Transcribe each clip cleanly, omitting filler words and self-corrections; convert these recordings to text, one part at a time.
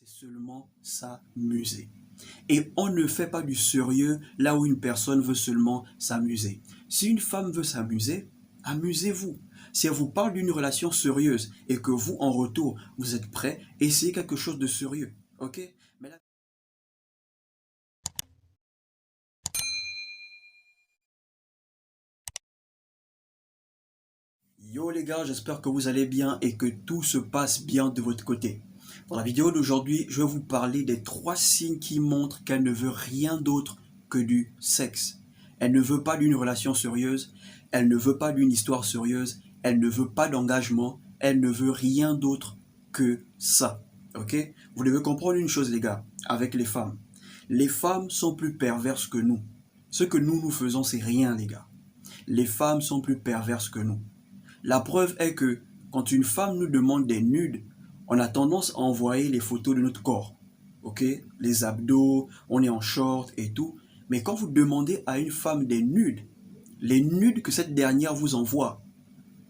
c'est seulement s'amuser. Et on ne fait pas du sérieux là où une personne veut seulement s'amuser. Si une femme veut s'amuser, amusez-vous. Si elle vous parle d'une relation sérieuse et que vous, en retour, vous êtes prêt, essayez quelque chose de sérieux. Ok? Mais là... Yo les gars, j'espère que vous allez bien et que tout se passe bien de votre côté. Dans la vidéo d'aujourd'hui, je vais vous parler des 3 signes qui montrent qu'elle ne veut rien d'autre que du sexe. Elle ne veut pas d'une relation sérieuse, elle ne veut pas d'une histoire sérieuse, elle ne veut pas d'engagement, elle ne veut rien d'autre que ça. Ok? Vous devez comprendre une chose les gars, avec les femmes. Les femmes sont plus perverses que nous. Ce que nous faisons, c'est rien les gars. Les femmes sont plus perverses que nous. La preuve est que quand une femme nous demande des nudes, on a tendance à envoyer les photos de notre corps. Ok? Les abdos, on est en short et tout. Mais quand vous demandez à une femme des nudes, les nudes que cette dernière vous envoie,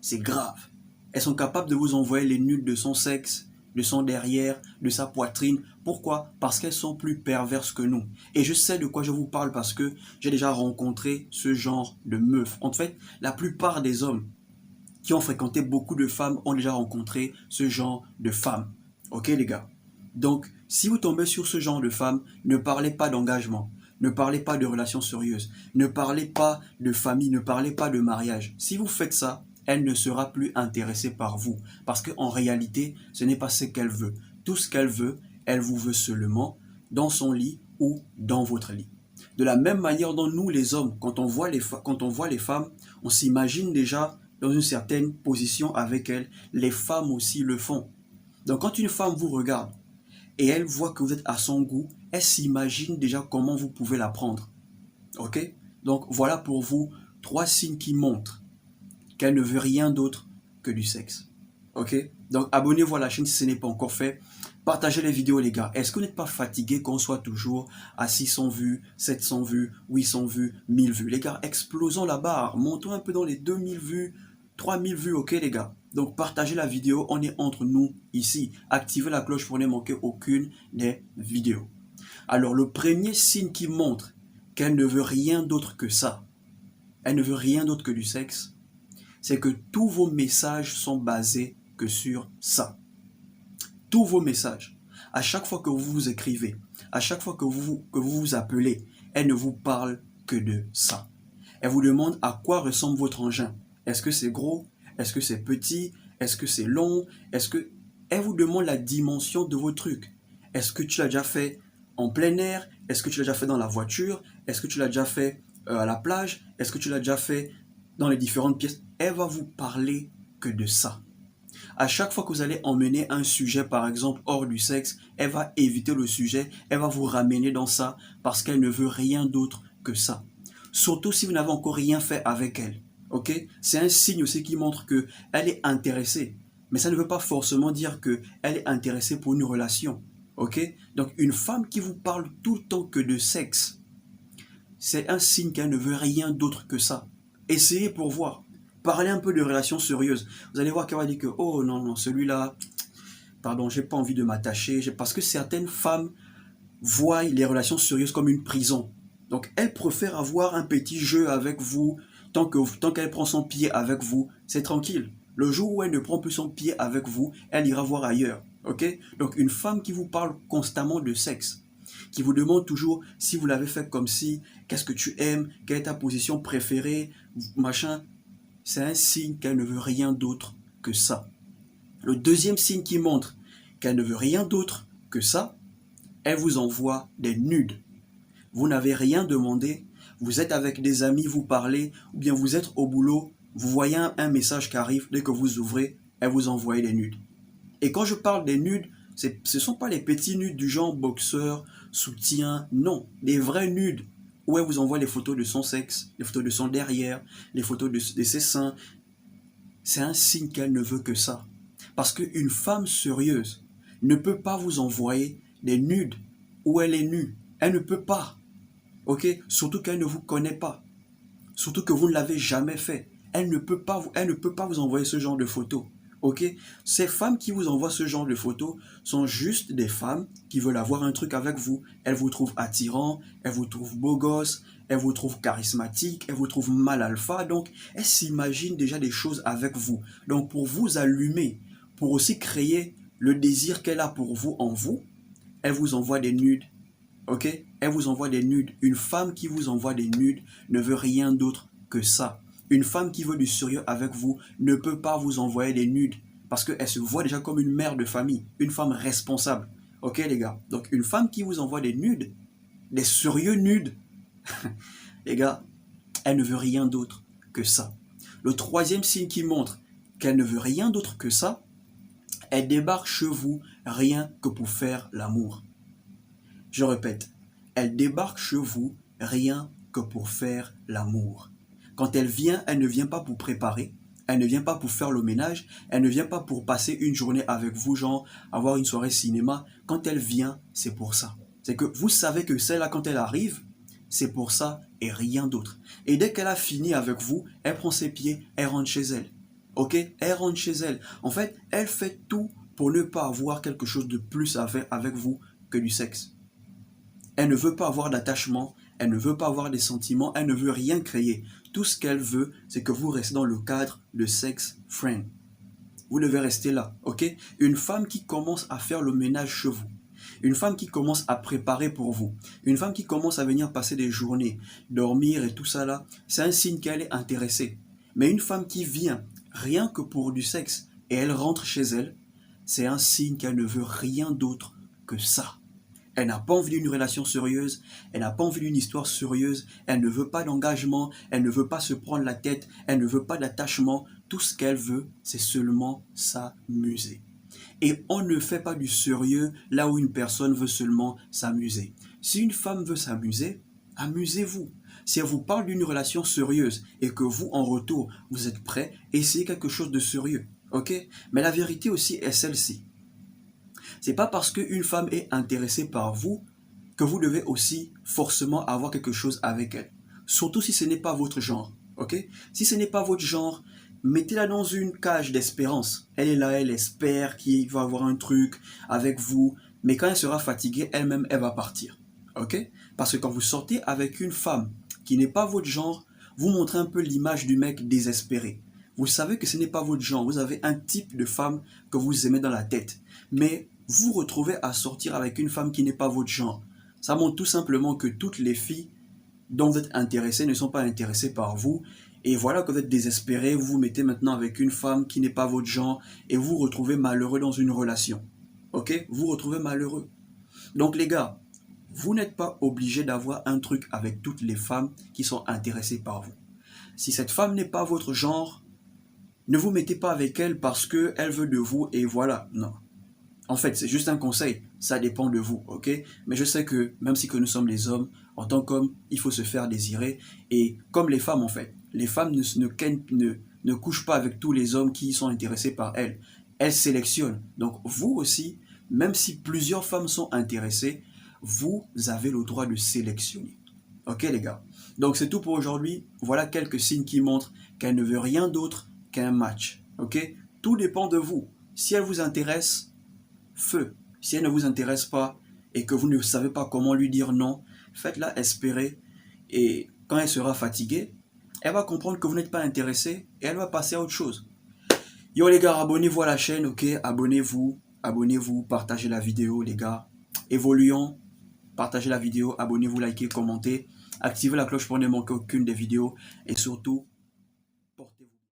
c'est grave. Elles sont capables de vous envoyer les nudes de son sexe, de son derrière, de sa poitrine. Pourquoi? Parce qu'elles sont plus perverses que nous. Et je sais de quoi je vous parle parce que j'ai déjà rencontré ce genre de meufs. En fait, la plupart des hommes qui ont fréquenté beaucoup de femmes ont déjà rencontré ce genre de femmes. Ok les gars? Donc, si vous tombez sur ce genre de femmes, ne parlez pas d'engagement, ne parlez pas de relations sérieuses, ne parlez pas de famille, ne parlez pas de mariage. Si vous faites ça, elle ne sera plus intéressée par vous. Parce qu'en réalité, ce n'est pas ce qu'elle veut. Tout ce qu'elle veut, elle vous veut seulement dans son lit ou dans votre lit. De la même manière dont nous, les hommes, quand on voit les femmes, on s'imagine déjà dans une certaine position avec elles. Les femmes aussi le font. Donc quand une femme vous regarde et elle voit que vous êtes à son goût, elle s'imagine déjà comment vous pouvez la prendre. Ok? Donc voilà pour vous 3 signes qui montrent qu'elle ne veut rien d'autre que du sexe. Ok? Donc abonnez-vous à la chaîne si ce n'est pas encore fait. Partagez les vidéos les gars. Est-ce que vous n'êtes pas fatigué qu'on soit toujours à 600 vues, 700 vues, 800 vues, 1000 vues? Les gars, explosons la barre. Montons un peu dans les 2000 vues, 3000 vues, ok les gars? Donc partagez la vidéo, on est entre nous ici. Activez la cloche pour ne manquer aucune des vidéos. Alors le premier signe qui montre qu'elle ne veut rien d'autre que ça, elle ne veut rien d'autre que du sexe, c'est que tous vos messages sont basés que sur ça. Tous vos messages, à chaque fois que vous vous écrivez, à chaque fois que vous appelez, elle ne vous parle que de ça. Elle vous demande à quoi ressemble votre engin. Est-ce que c'est gros? Est-ce que c'est petit? Est-ce que c'est long? Est-ce que... Elle vous demande la dimension de vos trucs. Est-ce que tu l'as déjà fait en plein air? Est-ce que tu l'as déjà fait dans la voiture? Est-ce que tu l'as déjà fait à la plage? Est-ce que tu l'as déjà fait dans les différentes pièces? Elle va vous parler que de ça. À chaque fois que vous allez emmener un sujet, par exemple, hors du sexe, elle va éviter le sujet, elle va vous ramener dans ça parce qu'elle ne veut rien d'autre que ça. Surtout si vous n'avez encore rien fait avec elle. Ok? C'est un signe aussi qui montre qu'elle est intéressée. Mais ça ne veut pas forcément dire qu'elle est intéressée pour une relation. Ok? Donc une femme qui vous parle tout le temps que de sexe, c'est un signe qu'elle ne veut rien d'autre que ça. Essayez pour voir. Parlez un peu de relations sérieuses. Vous allez voir qu'elle va dire que, oh non, non, celui-là, pardon, j'ai pas envie de m'attacher. Parce que certaines femmes voient les relations sérieuses comme une prison. Donc, elles préfèrent avoir un petit jeu avec vous. Tant qu'elle prend son pied avec vous, c'est tranquille. Le jour où elle ne prend plus son pied avec vous, elle ira voir ailleurs. Ok? Donc, une femme qui vous parle constamment de sexe, qui vous demande toujours si vous l'avez fait comme si, qu'est-ce que tu aimes, quelle est ta position préférée, machin, c'est un signe qu'elle ne veut rien d'autre que ça. Le deuxième signe qui montre qu'elle ne veut rien d'autre que ça, elle vous envoie des nudes. Vous n'avez rien demandé, vous êtes avec des amis, vous parlez, ou bien vous êtes au boulot, vous voyez un message qui arrive, dès que vous ouvrez, elle vous envoie des nudes. Et quand je parle des nudes, ce ne sont pas les petits nudes du genre boxeur, soutien, non, des vrais nudes où elle vous envoie les photos de son sexe, les photos de son derrière, les photos de ses seins. C'est un signe qu'elle ne veut que ça. Parce qu'une femme sérieuse ne peut pas vous envoyer des nudes où elle est nue. Elle ne peut pas. Ok? Surtout qu'elle ne vous connaît pas. Surtout que vous ne l'avez jamais fait. Elle ne peut pas vous envoyer ce genre de photos. Ok? Ces femmes qui vous envoient ce genre de photos sont juste des femmes qui veulent avoir un truc avec vous. Elles vous trouvent attirant, elles vous trouvent beau gosse, elles vous trouvent charismatique, elles vous trouvent mal alpha. Donc, elles s'imaginent déjà des choses avec vous. Donc, pour vous allumer, pour aussi créer le désir qu'elle a pour vous en vous, elle vous envoie des nudes. Ok? Elle vous envoie des nudes. Une femme qui vous envoie des nudes ne veut rien d'autre que ça. Une femme qui veut du sérieux avec vous ne peut pas vous envoyer des nudes parce qu'elle se voit déjà comme une mère de famille, une femme responsable. Ok les gars? Donc une femme qui vous envoie des nudes, des sérieux nudes, les gars, elle ne veut rien d'autre que ça. Le troisième signe qui montre qu'elle ne veut rien d'autre que ça, elle débarque chez vous rien que pour faire l'amour. Je répète, elle débarque chez vous rien que pour faire l'amour. Quand elle vient, elle ne vient pas pour préparer, elle ne vient pas pour faire le ménage, elle ne vient pas pour passer une journée avec vous, genre avoir une soirée cinéma. Quand elle vient, c'est pour ça. C'est que vous savez que celle-là, quand elle arrive, c'est pour ça et rien d'autre. Et dès qu'elle a fini avec vous, elle prend ses pieds, elle rentre chez elle. Ok? Elle rentre chez elle. En fait, elle fait tout pour ne pas avoir quelque chose de plus avec vous que du sexe. Elle ne veut pas avoir d'attachement, elle ne veut pas avoir des sentiments, elle ne veut rien créer. Tout ce qu'elle veut, c'est que vous restez dans le cadre de sex friend. Vous devez rester là, ok? Une femme qui commence à faire le ménage chez vous, une femme qui commence à préparer pour vous, une femme qui commence à venir passer des journées, dormir et tout ça là, c'est un signe qu'elle est intéressée. Mais une femme qui vient rien que pour du sexe et elle rentre chez elle, c'est un signe qu'elle ne veut rien d'autre que ça. Elle n'a pas envie d'une relation sérieuse, elle n'a pas envie d'une histoire sérieuse, elle ne veut pas d'engagement, elle ne veut pas se prendre la tête, elle ne veut pas d'attachement. Tout ce qu'elle veut, c'est seulement s'amuser. Et on ne fait pas du sérieux là où une personne veut seulement s'amuser. Si une femme veut s'amuser, amusez-vous. Si elle vous parle d'une relation sérieuse et que vous, en retour, vous êtes prêt, essayez quelque chose de sérieux. Ok? Mais la vérité aussi est celle-ci. C'est pas parce qu'une femme est intéressée par vous que vous devez aussi forcément avoir quelque chose avec elle. Surtout si ce n'est pas votre genre. Ok? Si ce n'est pas votre genre, mettez-la dans une cage d'espérance. Elle est là, elle espère qu'il va avoir un truc avec vous. Mais quand elle sera fatiguée, elle-même, elle va partir. Ok? Parce que quand vous sortez avec une femme qui n'est pas votre genre, vous montrez un peu l'image du mec désespéré. Vous savez que ce n'est pas votre genre. Vous avez un type de femme que vous aimez dans la tête. Mais vous retrouvez à sortir avec une femme qui n'est pas votre genre. Ça montre tout simplement que toutes les filles dont vous êtes intéressé ne sont pas intéressées par vous. Et voilà que vous êtes désespéré, vous vous mettez maintenant avec une femme qui n'est pas votre genre et vous vous retrouvez malheureux dans une relation. Ok? Vous vous retrouvez malheureux. Donc les gars, vous n'êtes pas obligé d'avoir un truc avec toutes les femmes qui sont intéressées par vous. Si cette femme n'est pas votre genre, ne vous mettez pas avec elle parce qu'elle veut de vous et voilà. Non. En fait, c'est juste un conseil, ça dépend de vous, ok? Mais je sais que même si que nous sommes les hommes, en tant qu'hommes, il faut se faire désirer. Et comme les femmes, en fait, les femmes ne couchent pas avec tous les hommes qui sont intéressés par elles. Elles sélectionnent. Donc vous aussi, même si plusieurs femmes sont intéressées, vous avez le droit de sélectionner. Ok les gars? Donc c'est tout pour aujourd'hui. Voilà quelques signes qui montrent qu'elle ne veut rien d'autre qu'un match. Ok? Tout dépend de vous. Si elle vous intéresse, feu. Si elle ne vous intéresse pas et que vous ne savez pas comment lui dire non, faites-la espérer et quand elle sera fatiguée, elle va comprendre que vous n'êtes pas intéressé et elle va passer à autre chose. Yo les gars, abonnez-vous à la chaîne, ok? Abonnez-vous, partagez la vidéo les gars. Évoluons, partagez la vidéo, abonnez-vous, likez, commentez, activez la cloche pour ne manquer aucune des vidéos et surtout,